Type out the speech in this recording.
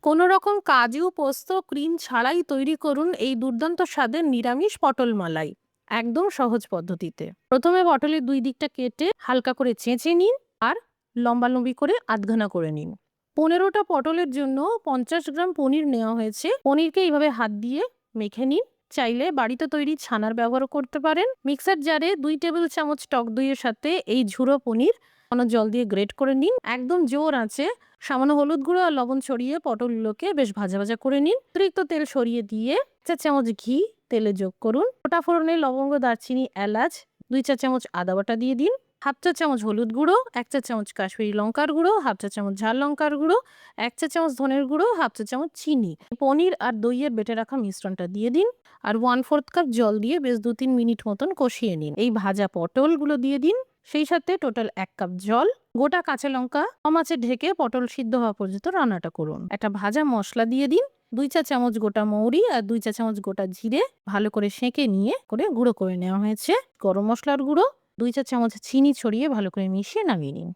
কোনো রকম কাজু, পোস্ত, ক্রিম ছাড়াই তৈরি করুন এই দুর্দান্ত স্বাদের নিরামিষ পটল মালাই। একদম সহজ পদ্ধতিতে। প্রথমে পটলের ২ দিকটা কেটে হালকা করে চেঁচে নিন আর লম্বালম্বি করে আধখানা করে নিন। ১৫টা পটলের জন্য ৫০ গ্রাম পনির নেওয়া হয়েছে। পনিরকে এইভাবে হাত দিয়ে মেখে নিন। চাইলে বাড়িতে তৈরি ছানার ব্যবহারও করতে পারেন। মিক্সার জারে ২ টেবিল চামচ টক দইয়ের সাথে এই ঝুরো পনির জল দিয়ে গ্রেট করে নিন। একদম জোর আঁচে সামান্য হলুদ গুঁড়ো আর লবণ ছড়িয়ে পটলগুলোকে বেশ ভাজা ভাজা করে নিন। অতিরিক্ত তেল সরিয়ে দিয়ে ১ চামচ ঘি তেলে যোগ করুন। গোটা ফোড়নে লবঙ্গ, দারচিনি, এলাচ, ২ চা চামচ আদা বাটা দিয়ে দিন। ১/২ চা চামচ হলুদ গুঁড়ো, ১ চা চামচ কাশ্মীরি লঙ্কার গুঁড়ো, ১/২ চা চামচ ঝাল লঙ্কার গুঁড়ো, ১ চা চামচ ধনের গুঁড়ো, ১/২ চা চামচ চিনি। পনির আর দইয়ের বেটে রাখা মিশ্রণটা দিয়ে দিন আর 1/4 কাপ জল দিয়ে বেশ ২-৩ মিনিট মতন কষিয়ে নিন। এই ভাজা পটলগুলো দিয়ে দিন। সেই সাথে টোটাল ১ কাপ জল, গোটা কাঁচা লঙ্কা কম আঁচে ঢেকে পটল সিদ্ধ হওয়া পর্যন্ত রান্নাটা করুন। একটা ভাজা মশলা দিয়ে দিন। ২ চা চামচ গোটা মৌরি আর ২ চা চামচ গোটা জিরে ভালো করে সেঁকে নিয়ে গুঁড়ো করে নেওয়া হয়েছে। গরম মশলার গুঁড়ো, ২ চা চামচ চিনি ছড়িয়ে ভালো করে মিশিয়ে নামিয়ে নিন।